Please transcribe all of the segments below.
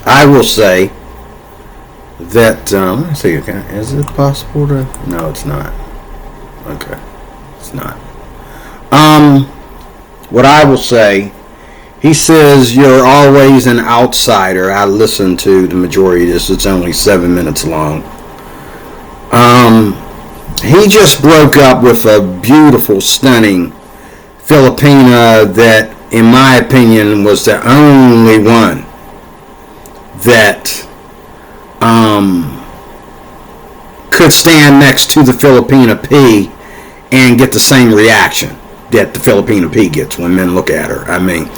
I will say that, let me see, okay, is it possible to, no, it's not. Okay, it's not. What I will say, he says, you're always an outsider. I listened to the majority of this. It's only 7 minutes long. He just broke up with a beautiful, stunning Filipina that, in my opinion, was the only one that could stand next to the Filipina P and get the same reaction that the Filipina P gets when men look at her. I mean,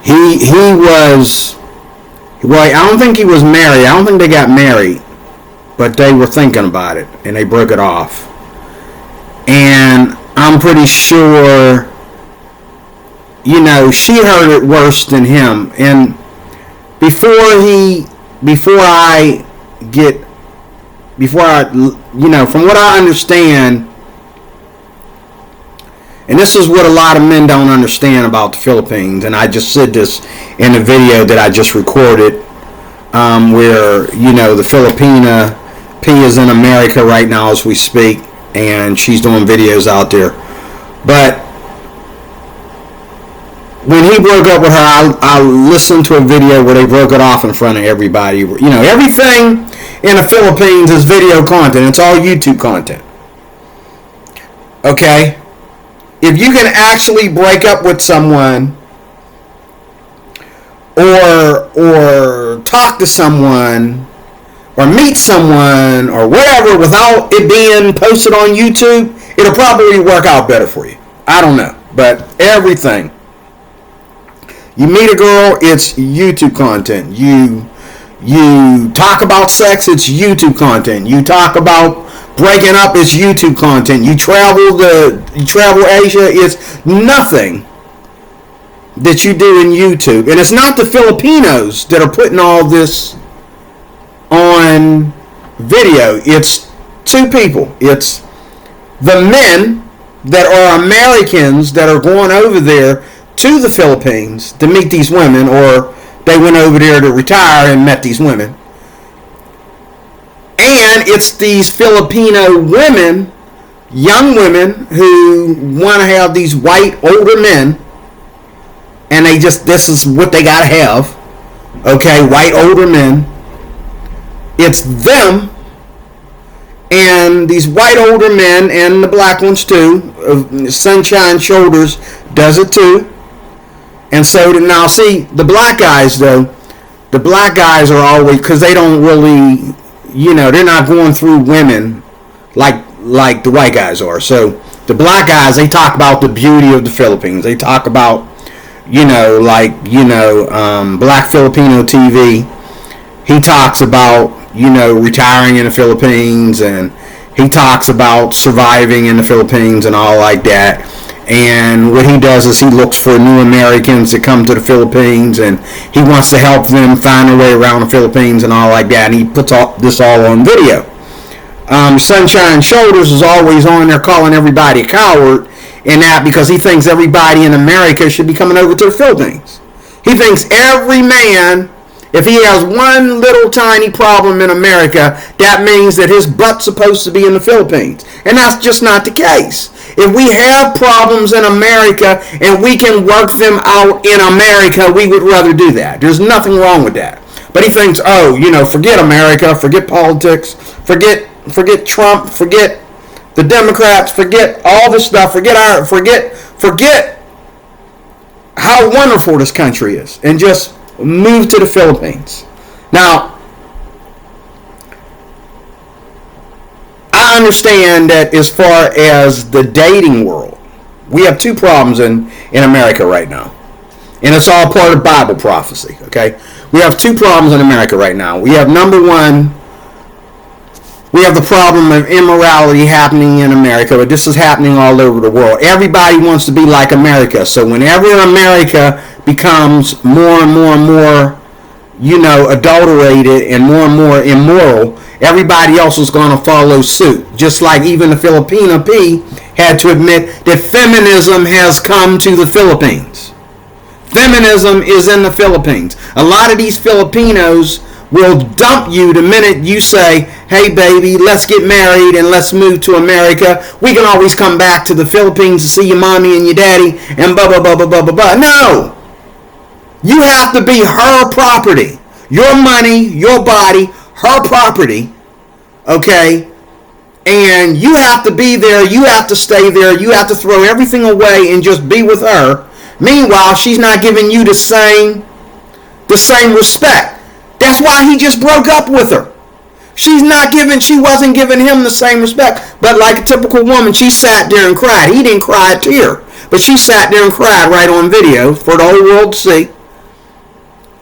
he was, well, I don't think he was married. I don't think they got married, but they were thinking about it and they broke it off. And I'm pretty sure, you know, she heard it worse than him. And before I, you know, from what I understand, and this is what a lot of men don't understand about the Philippines, and I just said this in a video that I just recorded, where, you know, the Filipina P is in America right now as we speak, and she's doing videos out there. But when he broke up with her, I listened to a video where they broke it off in front of everybody. You know, everything in the Philippines is video content. It's all YouTube content. Okay? If you can actually break up with someone or talk to someone or meet someone or whatever without it being posted on YouTube, it'll probably work out better for you. I don't know. But everything. You meet a girl, it's YouTube content. You talk about sex, it's YouTube content. You talk about breaking up, it's YouTube content. You travel Asia, it's nothing that you do in YouTube. And it's not the Filipinos that are putting all this on video. It's two people. It's the men that are Americans that are going over there to the Philippines to meet these women, or they went over there to retire and met these women. And it's these Filipino women, young women, who want to have these white older men, and this is what they gotta have. Okay, white older men. It's them and these white older men, and the black ones too. Sunshine Shoulders does it too. And so now, see, the black guys though, the black guys are always, because they don't really, you know, they're not going through women like the white guys are. So the black guys, they talk about the beauty of the Philippines. They talk about, you know, like, you know, Black Filipino TV. He talks about, you know, retiring in the Philippines, and he talks about surviving in the Philippines and all like that. And what he does is he looks for new Americans to come to the Philippines, and he wants to help them find their way around the Philippines and all like that. And he puts this all on video. Sunshine Shoulders is always on there calling everybody a coward, and that because he thinks everybody in America should be coming over to the Philippines. He thinks every man, if he has one little tiny problem in America, that means that his butt's supposed to be in the Philippines. And that's just not the case. If we have problems in America and we can work them out in America, we would rather do that. There's nothing wrong with that. But he thinks, oh, you know, forget America, forget politics, forget Trump, forget the Democrats, forget all this stuff, forget how wonderful this country is, and just move to the Philippines. Now, I understand that as far as the dating world, we have two problems in America right now. And it's all part of Bible prophecy, okay? We have two problems in America right now. We have, number one, we have the problem of immorality happening in America, but this is happening all over the world. Everybody wants to be like America. So whenever America becomes more and more and more, you know, adulterated and more immoral, everybody else is going to follow suit. Just like even the Filipina P had to admit that feminism has come to the Philippines. Feminism is in the Philippines. A lot of these Filipinos will dump you the minute you say, hey baby, let's get married and let's move to America. We can always come back to the Philippines to see your mommy and your daddy and blah, blah, blah, blah, blah, blah, blah. No. You have to be her property. Your money, your body, her property. Okay? And you have to be there. You have to stay there. You have to throw everything away and just be with her. Meanwhile, she's not giving you the same respect. That's why he just broke up with her. She wasn't giving him the same respect. But like a typical woman, she sat there and cried. He didn't cry a tear. But she sat there and cried right on video for the whole world to see.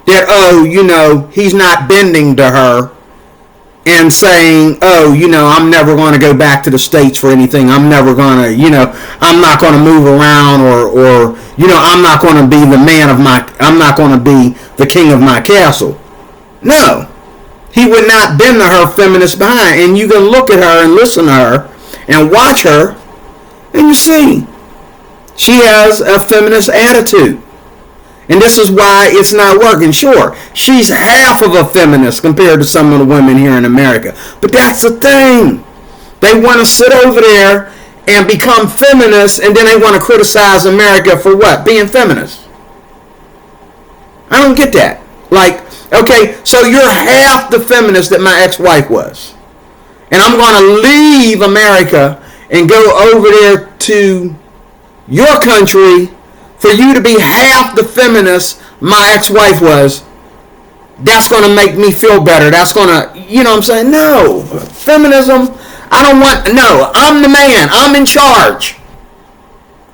That, he's not bending to her and saying, I'm never going to go back to the States for anything. I'm never going to, I'm not going to move around or I'm not going to be I'm not going to be the king of my castle. No. He would not bend to her feminist behind. And you can look at her and listen to her and watch her and you see she has a feminist attitude. And this is why it's not working. Sure, she's half of a feminist compared to some of the women here in America. But that's the thing. They want to sit over there and become feminists, and then they want to criticize America for what? Being feminist. I don't get that. Like, okay, so you're half the feminist that my ex-wife was. And I'm going to leave America and go over there to your country for you to be half the feminist my ex-wife was. That's going to make me feel better. That's going to, you know what I'm saying? No. Feminism, I'm the man. I'm in charge.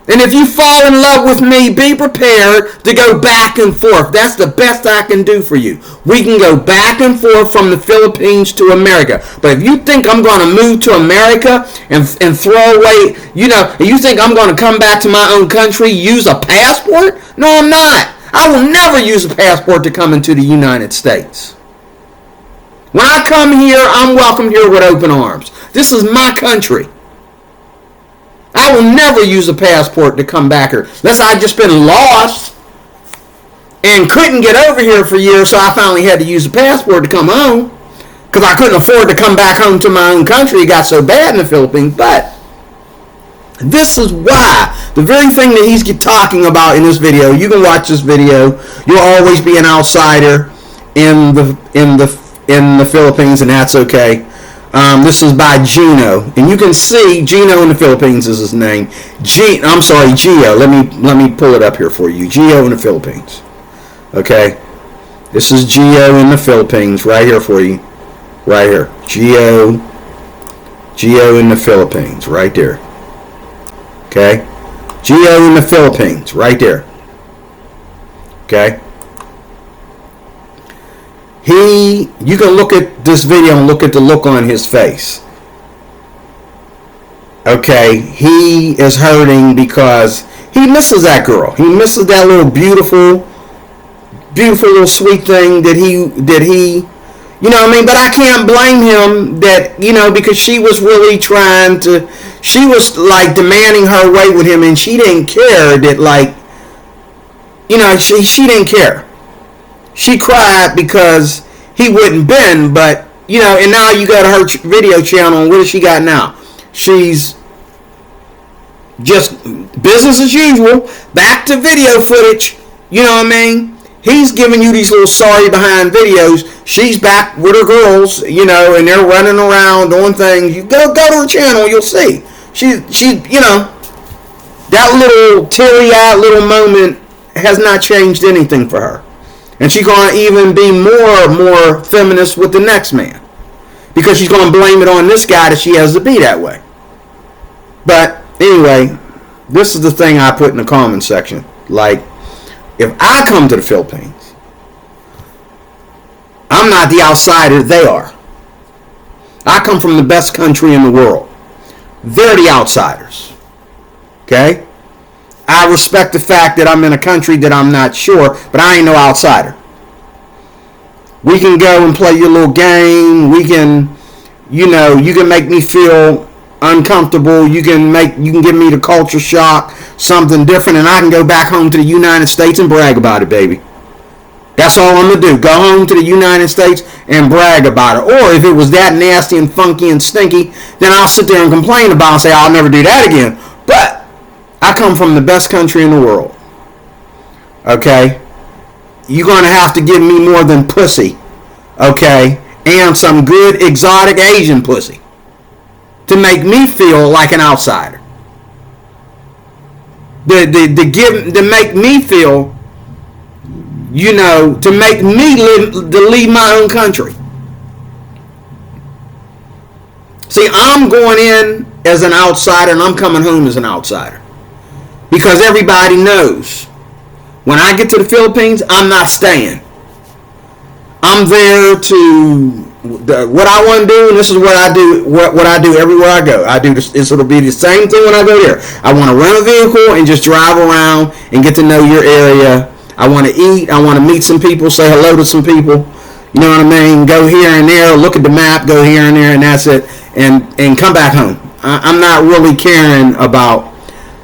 And if you fall in love with me, be prepared to go back and forth. That's the best I can do for you. We can go back and forth from the Philippines to America. But if you think I'm going to move to America and throw away, you think I'm going to come back to my own country, use a passport? No, I'm not. I will never use a passport to come into the United States. When I come here, I'm welcomed here with open arms. This is my country. I will never use a passport to come back here. Unless I've just been lost and couldn't get over here for years, so I finally had to use a passport to come home. Because I couldn't afford to come back home to my own country. It got so bad in the Philippines. But this is why the very thing that he's talking about in this video, you can watch this video. You'll always be an outsider in the Philippines, and that's okay. This is by Gino, and you can see Gino in the Philippines is his name. Gio. Let me pull it up here for you. Gio in the Philippines. Okay, this is Gio in the Philippines right here for you. Right here, Gio in the Philippines right there. Okay, Gio in the Philippines right there. Okay. You can look at this video and look at the look on his face. Okay, he is hurting because he misses that girl. He misses that little beautiful little sweet thing that he, you know what I mean? But I can't blame him that, because she was really she was like demanding her way with him, and she didn't care that, like, she didn't care. She cried because he wouldn't bend, but, and now you got her video channel, and what does she got now? She's just business as usual, back to video footage, you know what I mean? He's giving you these little sorry behind videos. She's back with her girls, and they're running around doing things. You go to her channel, you'll see. She, that little teary-eyed little moment has not changed anything for her. And she's going to even be more feminist with the next man. Because she's going to blame it on this guy that she has to be that way. But anyway, this is the thing I put in the comment section. Like, if I come to the Philippines, I'm not the outsider, they are. I come from the best country in the world. They're the outsiders. Okay? I respect the fact that I'm in a country that I'm not sure, but I ain't no outsider. We can go and play your little game. We can, you can make me feel uncomfortable. You can give me the culture shock, something different, and I can go back home to the United States and brag about it, baby. That's all I'm going to do. Go home to the United States and brag about it. Or if it was that nasty and funky and stinky, then I'll sit there and complain about it and say, I'll never do that again. But I come from the best country in the world. Okay? You're going to have to give me more than pussy. Okay? And some good exotic Asian pussy to make me feel like an outsider. To make me feel, to make me leave my own country. See, I'm going in as an outsider and I'm coming home as an outsider. Because everybody knows when I get to the Philippines, I'm not staying. I'm there to what I want to do, and this is what I do. What I do everywhere I go. I do this. It'll be the same thing when I go there. I want to rent a vehicle and just drive around and get to know your area. I want to eat. I want to meet some people, say hello to some people. You know what I mean? Go here and there, look at the map, go here and there, and that's it. And come back home. I'm not really caring about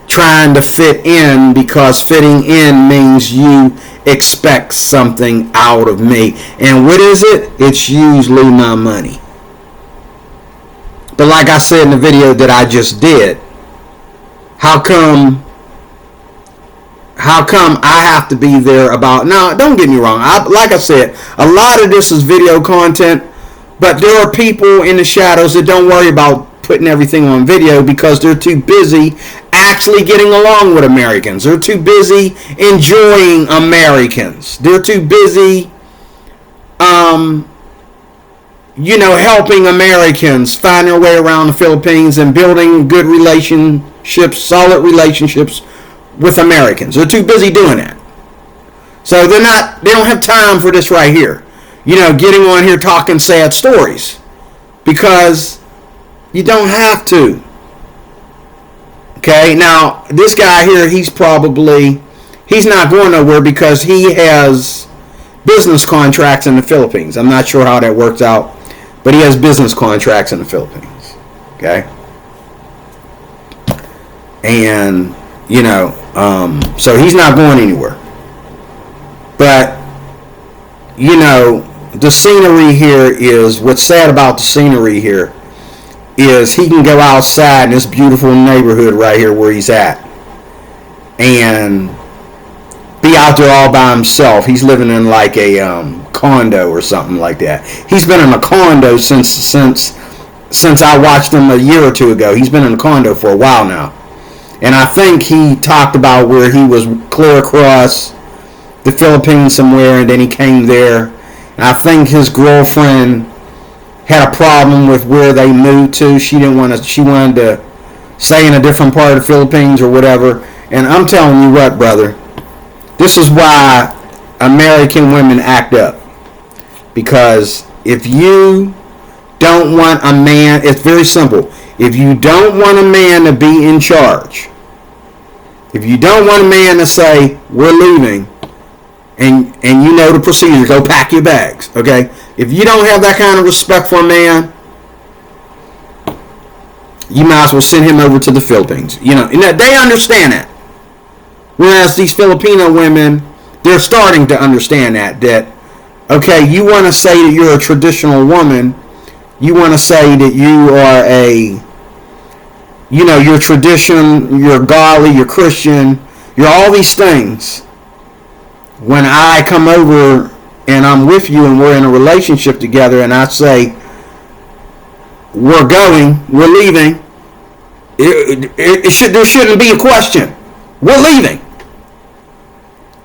trying to fit in, because fitting in means you expect something out of me. And what is it? It's usually my money. But like I said in the video that I just did, how come I have to be there about... Now, don't get me wrong. Like I said, a lot of this is video content, but there are people in the shadows that don't worry about putting everything on video because they're too busy actually getting along with Americans. They're too busy enjoying Americans. They're too busy, helping Americans find their way around the Philippines and building good relationships, solid relationships with Americans. They're too busy doing that. So they don't have time for this right here. Getting on here talking sad stories. Because you don't have to. Okay, now this guy here, he's not going nowhere because he has business contracts in the Philippines. I'm not sure how that works out, but he has business contracts in the Philippines. Okay, and so he's not going anywhere. But the scenery here is what's sad about the scenery here. Is he can go outside in this beautiful neighborhood right here where he's at and be out there all by himself. He's living in like a condo or something like that. He's been in a condo since I watched him a year or two ago. He's been in a condo for a while now. And I think he talked about where he was clear across the Philippines somewhere, and then he came there. And I think his girlfriend had a problem with where they moved to. She wanted to stay in a different part of the Philippines or whatever. And I'm telling you what, brother, this is why American women act up. Because if you don't want a man, it's very simple. If you don't want a man to be in charge, if you don't want a man to say, we're leaving, and you know the procedure, go pack your bags, okay? If you don't have that kind of respect for a man, you might as well send him over to the Philippines. They understand that. Whereas these Filipino women, they're starting to understand that, okay, you want to say that you're a traditional woman. You want to say that you are you're tradition, you're godly, you're Christian, you're all these things. When I come over and I'm with you and we're in a relationship together and I say, we're leaving, there shouldn't be a question. We're leaving.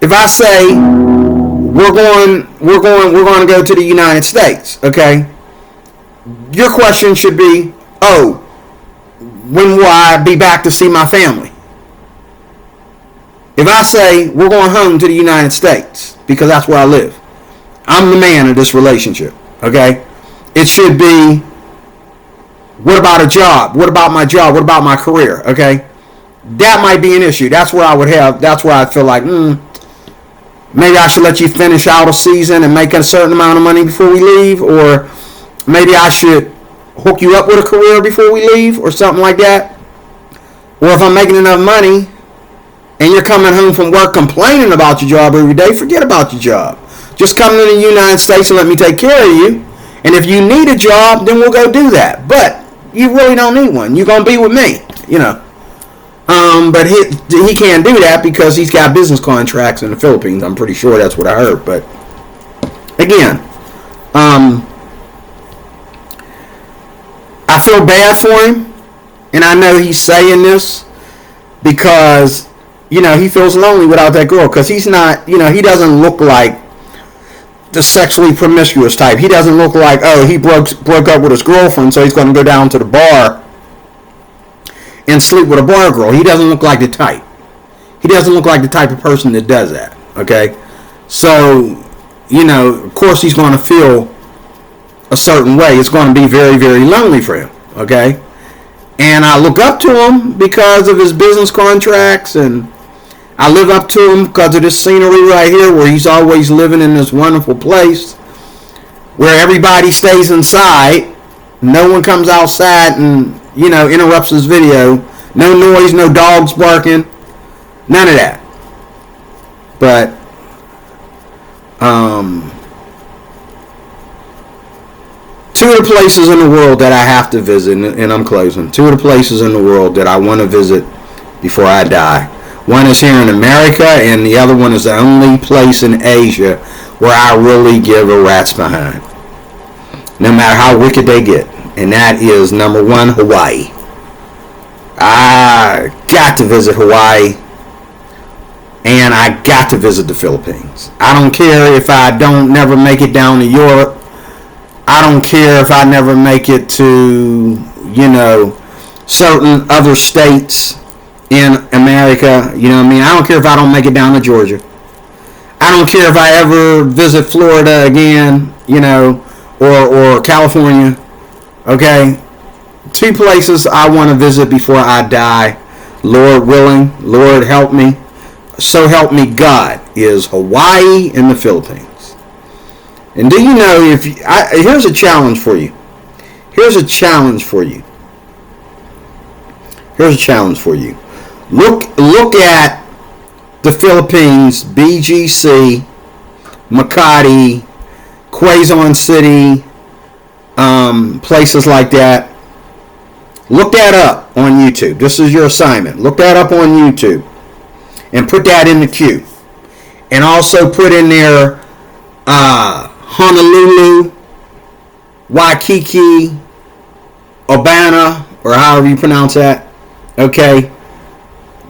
If I say, we're going to go to the United States, okay? Your question should be, when will I be back to see my family? If I say, we're going home to the United States, because that's where I live, I'm the man of this relationship, okay? It should be, what about a job? What about my job? What about my career, okay? That might be an issue. That's where I feel like, maybe I should let you finish out a season and make a certain amount of money before we leave, or maybe I should hook you up with a career before we leave, or something like that. Or if I'm making enough money and you're coming home from work complaining about your job every day, forget about your job. Just come to the United States and let me take care of you. And if you need a job, then we'll go do that. But you really don't need one. You're going to be with me, you know. But he can't do that because he's got business contracts in the Philippines. I'm pretty sure that's what I heard. But again, I feel bad for him. And I know he's saying this because, you know, he feels lonely without that girl. Because he's not, you know, he doesn't look like the sexually promiscuous type. He doesn't look like, oh, he broke up with his girlfriend, so he's going to go down to the bar and sleep with a bar girl. He doesn't look like the type. He doesn't look like the type of person that does that. Okay? So, you know, of course he's going to feel a certain way. It's going to be very, very lonely for him. Okay? And I look up to him because of his business contracts, and I live up to him because of this scenery right here where he's always living in this wonderful place where everybody stays inside. No one comes outside and, you know, interrupts his video. No noise, no dogs barking, none of that. But, two of the places in the world that I have to visit, and I'm closing. Two of the places in the world that I want to visit before I die. One is here in America, and the other one is the only place in Asia where I really give a rat's behind. No matter how wicked they get. And that is, number one, Hawaii. I got to visit Hawaii. And I got to visit the Philippines. I don't care if I don't never make it down to Europe. I don't care if I never make it to, you know, certain other states in America. You know what I mean? I don't care if I don't make it down to Georgia. I don't care if I ever visit Florida again, you know, or California. Okay? Two places I want to visit before I die. Lord willing, Lord help me. So help me God, is Hawaii and the Philippines. And do you know, here's a challenge for you. Here's a challenge for you. Here's a challenge for you. Look at the Philippines, BGC, Makati, Quezon City, places like that. Look that up on YouTube. This is your assignment. Look that up on YouTube. And put that in the queue. And also put in there Honolulu, Waikiki, Urbana, or however you pronounce that. Okay.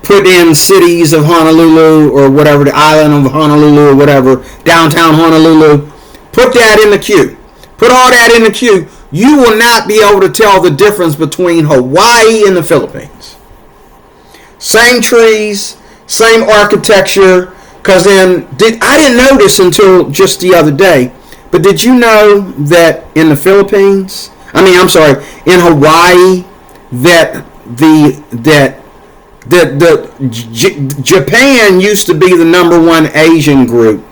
Put in cities of Honolulu or whatever, the island of Honolulu or whatever, downtown Honolulu. Put that in the queue. Put all that in the queue. You will not be able to tell the difference between Hawaii and the Philippines. Same trees, same architecture. Because then, I didn't know this until just the other day, but did you know that in the Philippines, in Hawaii, that Japan used to be the number one Asian group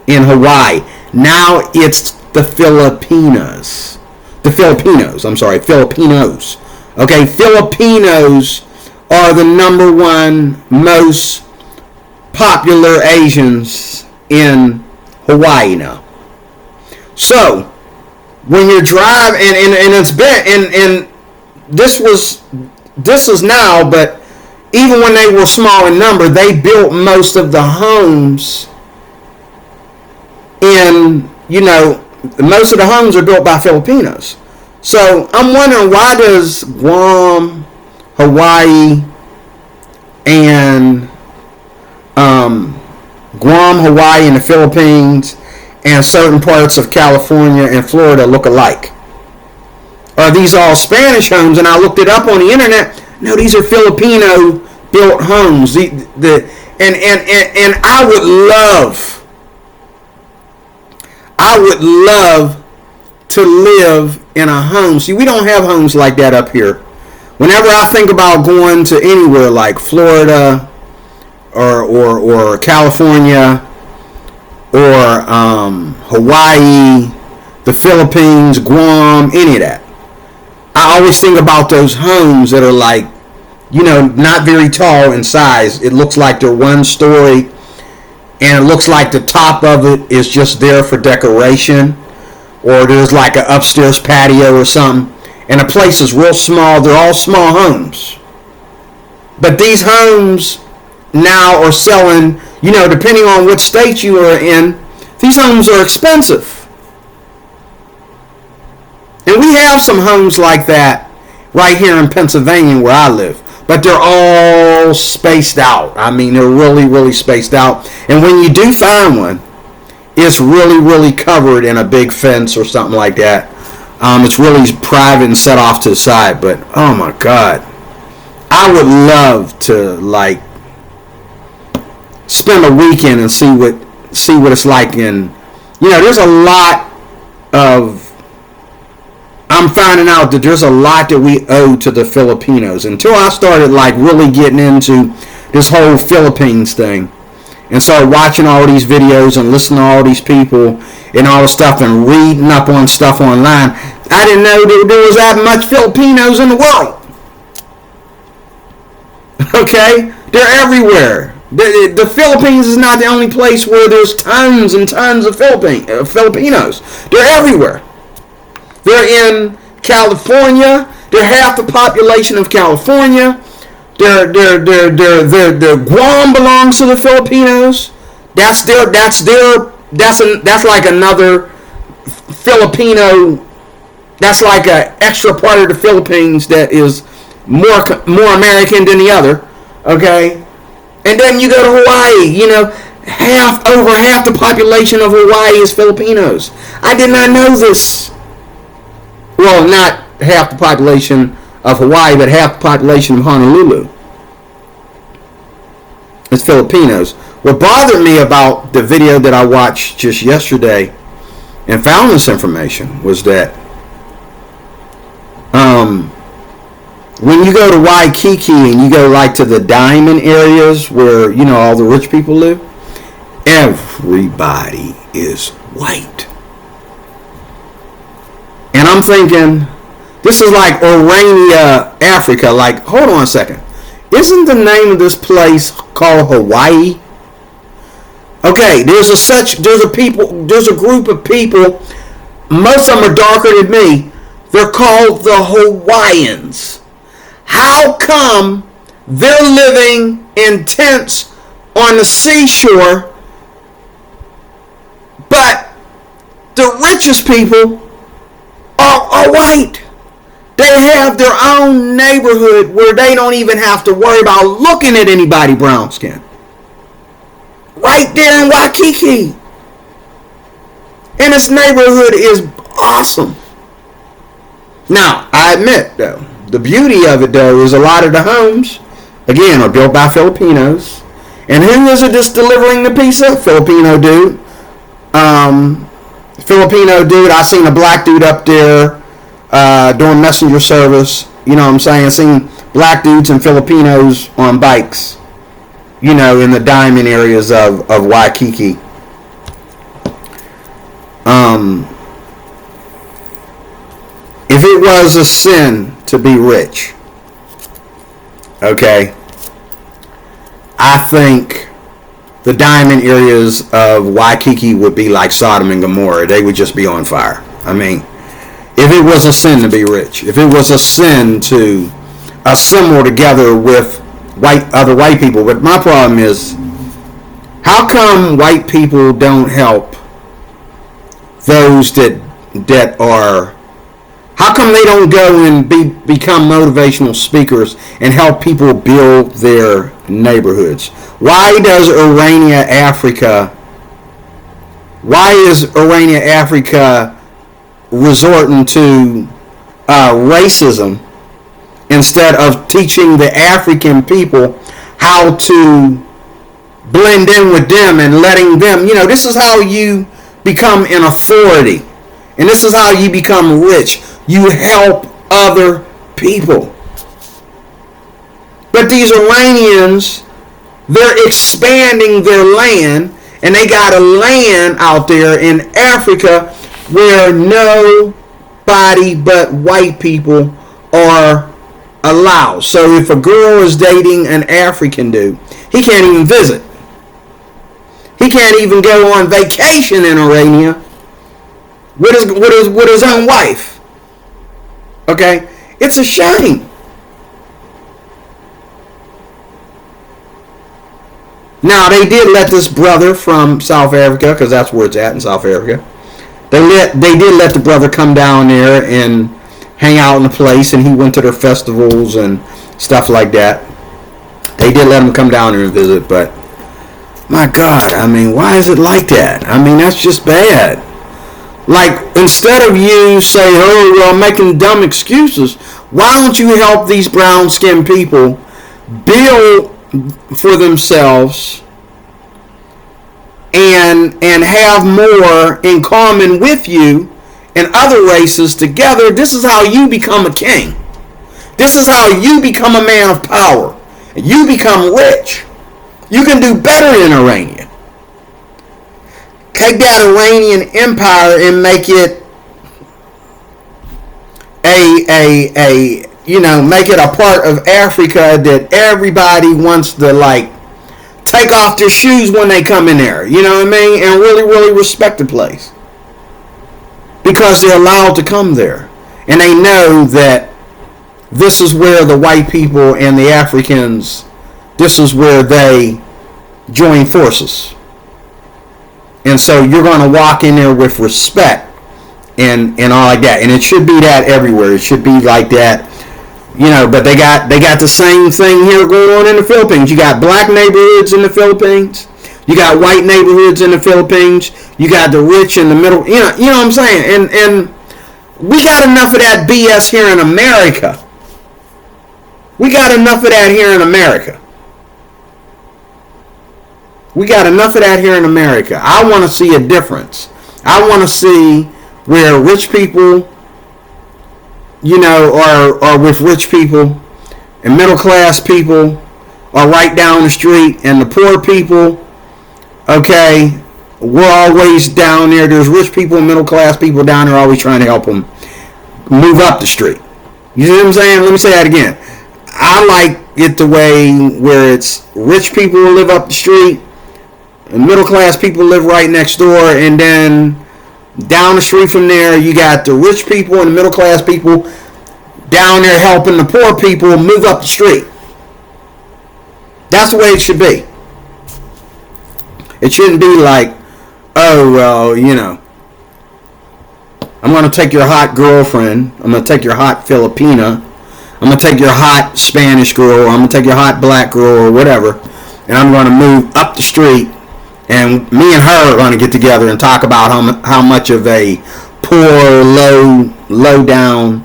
in Hawaii. Now it's the Filipinos. Filipinos. Okay, Filipinos are the number one most popular Asians in Hawaii now. So when you're driving, and it's been, and this is now, but even when they were small in number, they built most of the homes in, you know, most of the homes are built by Filipinos. So I'm wondering, why does Guam, Hawaii, and Hawaii, and the Philippines, and certain parts of California and Florida look alike? Are these all Spanish homes? And I looked it up on the internet. No, these are Filipino-built homes. And I would love to live in a home. See, we don't have homes like that up here. Whenever I think about going to anywhere like Florida or California or Hawaii, the Philippines, Guam, any of that, I always think about those homes that are like, you know, not very tall in size. It looks like they're one story, and it looks like the top of it is just there for decoration, or there's like an upstairs patio or something, and the place is real small. They're all small homes. But these homes now are selling, depending on what state you are in, these homes are expensive. And we have some homes like that right here in Pennsylvania where I live. But they're all spaced out. I mean, they're really, really spaced out. And when you do find one, it's really, really covered in a big fence or something like that. It's really private and set off to the side. But, oh my God. I would love to, spend a weekend and see what it's like in, there's a lot of, I'm finding out that there's a lot that we owe to the Filipinos. Until I started really getting into this whole Philippines thing and started watching all these videos and listening to all these people and all the stuff and reading up on stuff online, I didn't know that there was that much Filipinos in the world. Okay? They're everywhere. The Philippines is not the only place where there's tons and tons of Filipinos. They're everywhere. They're in California. They're half the population of California. Guam belongs to the Filipinos. That's like another Filipino. That's like an extra part of the Philippines that is more American than the other. Okay, and then you go to Hawaii. Over half the population of Hawaii is Filipinos. I did not know this. Well, not half the population of Hawaii, but half the population of Honolulu is Filipinos. What bothered me about the video that I watched just yesterday and found this information was that when you go to Waikiki and you go to the diamond areas where all the rich people live, everybody is white. And I'm thinking, this is like Orania, Africa. Hold on a second. Isn't the name of this place called Hawaii? Okay, there's a group of people, most of them are darker than me. They're called the Hawaiians. How come they're living in tents on the seashore, but the richest people are white? They have their own neighborhood where they don't even have to worry about looking at anybody brown skin. Right there in Waikiki. And this neighborhood is awesome. Now, I admit, though, the beauty of it, though, is a lot of the homes, again, are built by Filipinos. And who is it that's delivering the pizza? Filipino dude. I seen a black dude up there doing messenger service. You know what I'm saying? I seen black dudes and Filipinos on bikes, in the diamond areas of Waikiki. If it was a sin to be rich, okay, I think the diamond areas of Waikiki would be like Sodom and Gomorrah. They would just be on fire. I mean, if it was a sin to be rich, if it was a sin to assemble together with other white people. But my problem is, how come white people don't help those that are, how come they don't go and become motivational speakers and help people build their neighborhoods? Why is Orania, Africa resorting to racism instead of teaching the African people how to blend in with them and letting them, this is how you become an authority. And this is how you become rich. You help other people. But these Iranians, they're expanding their land, and they got a land out there in Africa where nobody but white people are allowed. So if a girl is dating an African dude, he can't even visit. He can't even go on vacation in Irania with his own wife. Okay? It's a shame. Now, they did let this brother from South Africa, because that's where it's at in South Africa. They did let the brother come down there and hang out in the place, and he went to their festivals and stuff like that. They did let him come down there and visit, but my God, I mean, why is it like that? I mean, that's just bad. Like, instead of you saying, oh, well, making dumb excuses, why don't you help these brown-skinned people build for themselves and have more in common with you and other races together? This is how you become a king. This is how you become a man of power. You become rich. You can do better in Irania. Take that Iranian empire and make it make it a part of Africa that everybody wants to, like, take off their shoes when they come in there. You know what I mean? And really, really respect the place. Because they're allowed to come there. And they know that this is where the white people and the Africans, this is where they join forces. And so you're going to walk in there with respect and all like that. And it should be that everywhere. It should be like that. You know, but they got the same thing here going on in the Philippines. You got black neighborhoods in the Philippines. You got white neighborhoods in the Philippines. You got the rich in the middle. You know what I'm saying? And we got enough of that BS here in America. We got enough of that here in America. We got enough of that here in America. I want to see a difference. I want to see where rich people, you know, are with rich people, and middle class people are right down the street, and the poor people, okay, we're always down there. There's rich people and middle class people down there always trying to help them move up the street. You see what I'm saying? Let me say that again. I like it the way where it's rich people live up the street, and middle class people live right next door, and then down the street from there, you got the rich people and the middle class people down there helping the poor people move up the street. That's the way it should be. It shouldn't be like, oh, well, you know, I'm going to take your hot girlfriend. I'm going to take your hot Filipina. I'm going to take your hot Spanish girl. I'm going to take your hot black girl or whatever. And I'm going to move up the street. And me and her are going to get together and talk about how much of a poor, low down,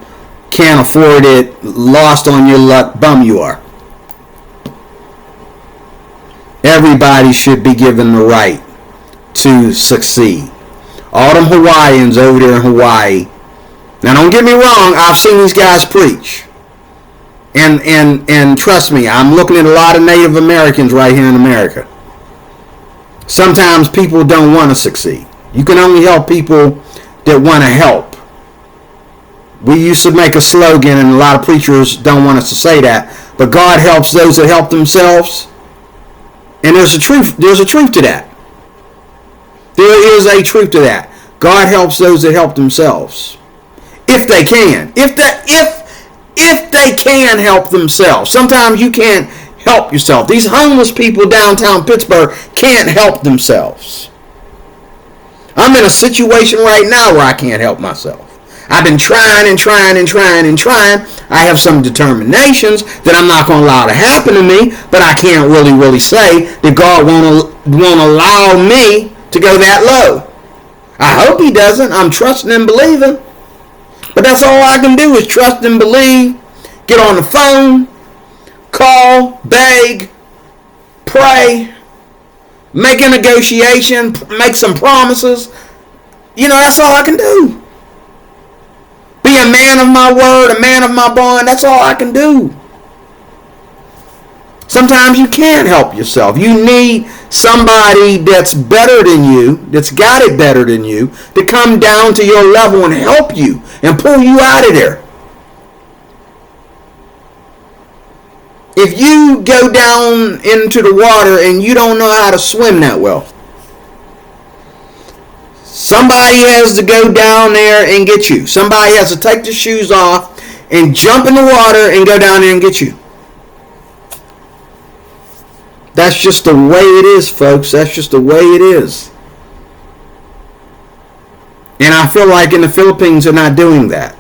can't afford it, lost on your luck bum you are. Everybody should be given the right to succeed. All them Hawaiians over there in Hawaii. Now don't get me wrong, I've seen these guys preach. And trust me, I'm looking at a lot of Native Americans right here in America. Sometimes people don't want to succeed. You can only help people that want to help. We used to make a slogan, and a lot of preachers don't want us to say that, but God helps those that help themselves. And there's a truth to that. There is a truth to that. God helps those that help themselves. If they can. If they can help themselves. Sometimes you can't help yourself. These homeless people downtown Pittsburgh can't help themselves. I'm in a situation right now where I can't help myself. I've been trying. I have some determinations that I'm not going to allow to happen to me, but I can't really say that God won't allow me to go that low. I hope he doesn't. I'm trusting and believing. But that's all I can do is trust and believe. Get on the phone. Call. Beg. Pray. Make a negotiation. Make some promises. You know, that's all I can do. Be a man of my word. A man of my bond. That's all I can do. Sometimes you can't help yourself. You need somebody that's better than you, that's got it better than you, to come down to your level and help you and pull you out of there. If you go down into the water and you don't know how to swim that well, Somebody has to go down there and get you. Somebody has to take the shoes off and jump in the water and go down there and get you. That's just the way it is, folks. That's just the way it is. And I feel like in the Philippines they're not doing that.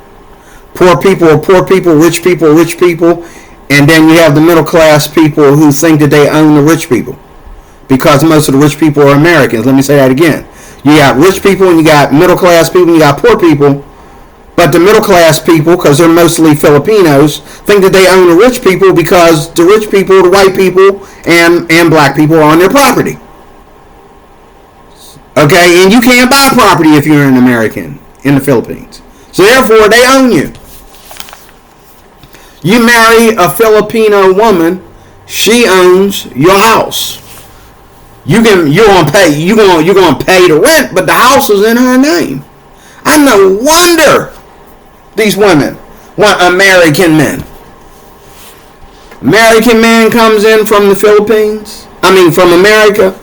Poor people are poor people, rich people are rich people, and then you have the middle class people who think that they own the rich people. Because most of the rich people are Americans. Let me say that again. You got rich people and you got middle class people and you got poor people. But the middle class people, because they're mostly Filipinos, think that they own the rich people because the rich people, the white people, and black people are on their property. Okay, and you can't buy property if you're an American in the Philippines. So therefore, they own you. You marry a Filipino woman, she owns your house. You're gonna pay the rent, but the house is in her name. I no wonder these women want American men. American man comes in from the Philippines. From America.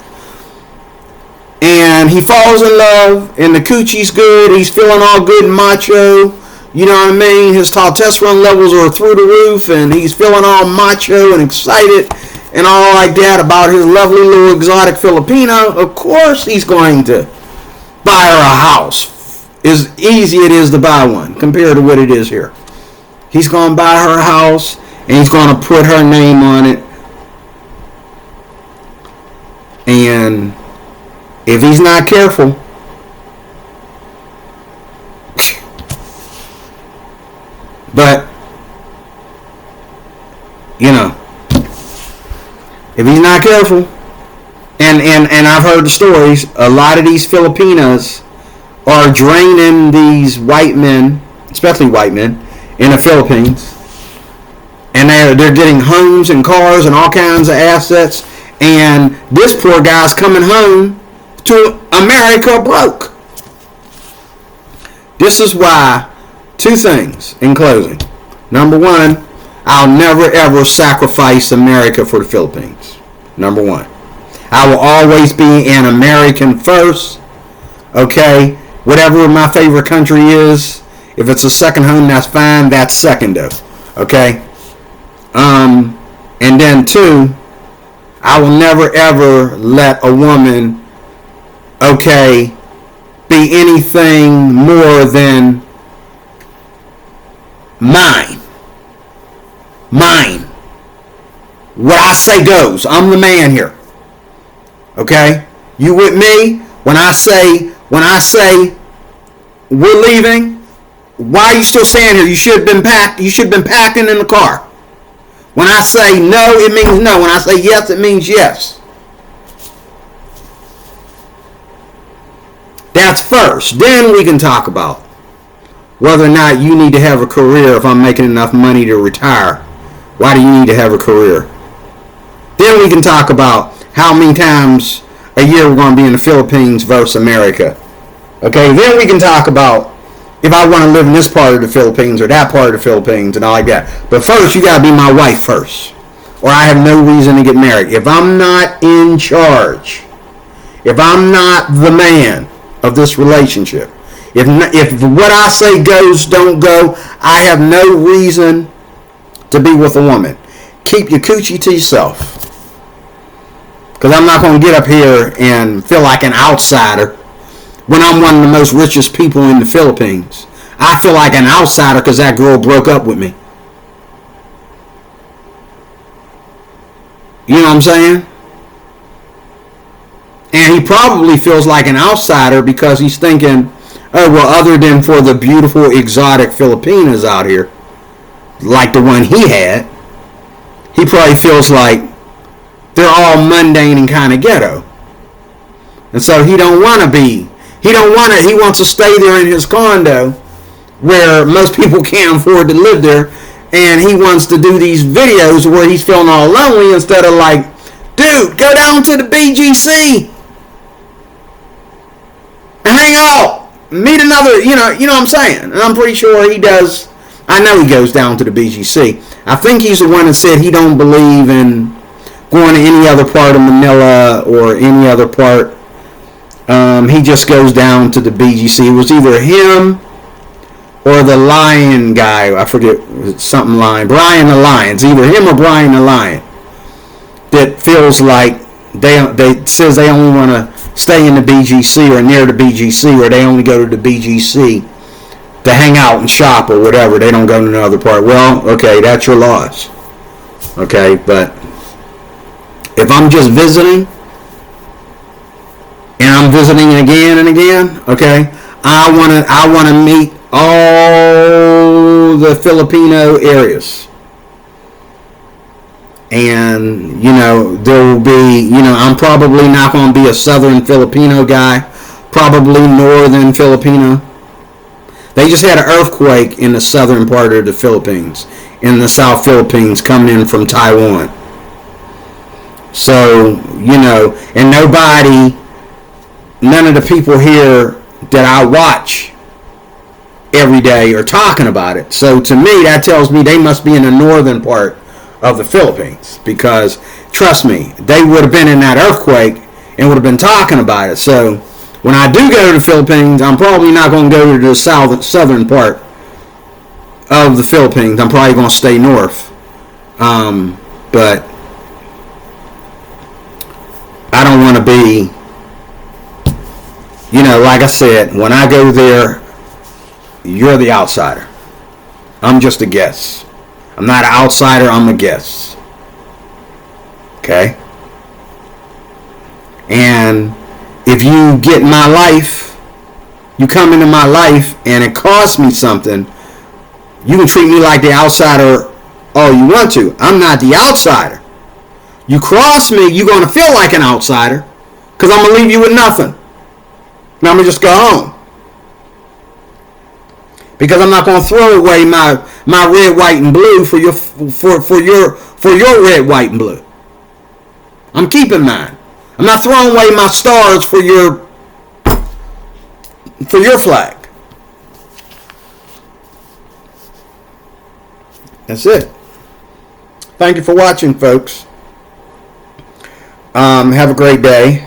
And he falls in love, and the coochie's good. He's feeling all good and macho. You know what I mean? His testosterone levels are through the roof, and he's feeling all macho and excited and all like that about his lovely little exotic Filipino. Of course he's going to buy her a house. As easy it is to buy one compared to what it is here. He's going to buy her a house, and he's going to put her name on it. And if he's not careful, but, you know, if he's not careful, and I've heard the stories, a lot of these Filipinos are draining these white men, especially white men, in the Philippines, and they're getting homes and cars and all kinds of assets, and this poor guy's coming home to America broke. This is why, two things in closing. Number one, I'll never ever sacrifice America for the Philippines. Number one. I will always be an American first. Okay? Whatever my favorite country is, if it's a second home, that's fine. That's second-o. Okay? And then two, I will never ever let a woman, okay, be anything more than mine. What I say goes. I'm the man here. Okay? You with me? When I say we're leaving, why are you still staying here? You should have been packed. You should have been packing in the car. When I say no, it means no. When I say yes, it means yes. That's first. Then we can talk about whether or not you need to have a career. If I'm making enough money to retire, why do you need to have a career? Then we can talk about how many times a year we're going to be in the Philippines versus America. Okay, then we can talk about if I want to live in this part of the Philippines or that part of the Philippines and all like that. But first, you got to be my wife first, or I have no reason to get married. If I'm not in charge, if I'm not the man of this relationship, if what I say goes, don't go, I have no reason to be with a woman. Keep your coochie to yourself. Because I'm not going to get up here and feel like an outsider when I'm one of the most richest people in the Philippines. I feel like an outsider because that girl broke up with me. You know what I'm saying? And he probably feels like an outsider because he's thinking, oh, well, other than for the beautiful exotic Filipinas out here, like the one he had, he probably feels like they're all mundane and kind of ghetto. And so he wants to stay there in his condo where most people can't afford to live there, and he wants to do these videos where he's feeling all lonely instead of like, dude, go down to the BGC and hang out, meet another, you know what I'm saying? And I'm pretty sure he does. I know he goes down to the BGC. I think he's the one that said he don't believe in going to any other part of Manila or any other part He just goes down to the BGC. It was either him or the Lion guy. I forget, something Lion. Brian the Lion. It's either him or Brian the Lion that feels like they says they only want to stay in the BGC or near the BGC, or they only go to the BGC to hang out and shop or whatever. They don't go to another part. Well, okay, that's your loss. Okay, but if I'm just visiting, and I'm visiting again and again, okay, I want to meet all the Filipino areas. And, there will be, I'm probably not going to be a Southern Filipino guy, probably Northern Filipino. They just had an earthquake in the southern part of the Philippines, in the South Philippines, coming in from Taiwan. So, and none of the people here that I watch every day are talking about it. So to me, that tells me they must be in the northern part of the Philippines, because trust me, they would have been in that earthquake and would have been talking about it. So when I do go to the Philippines, I'm probably not going to go to the southern part of the Philippines. I'm probably going to stay north. But I don't want to be, like I said, when I go there, you're the outsider. I'm just a guest. I'm not an outsider, I'm a guest. Okay? And if you get in my life, you come into my life and it costs me something, you can treat me like the outsider all you want to. I'm not the outsider. You cross me, you're going to feel like an outsider, because I'm going to leave you with nothing. And I'm going to just go home. Because I'm not going to throw away my red, white, and blue for your red, white, and blue. I'm keeping mine. I'm not throwing away my stars for your flag. That's it. Thank you for watching, folks. Have a great day.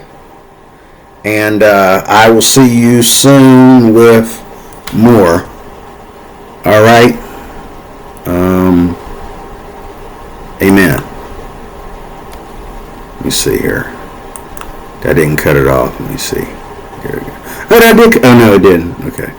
And I will see you soon with more. All right. Amen. Let me see here. That didn't cut it off. Let me see. Here we go. Oh, that did. Oh, no, it didn't. Okay.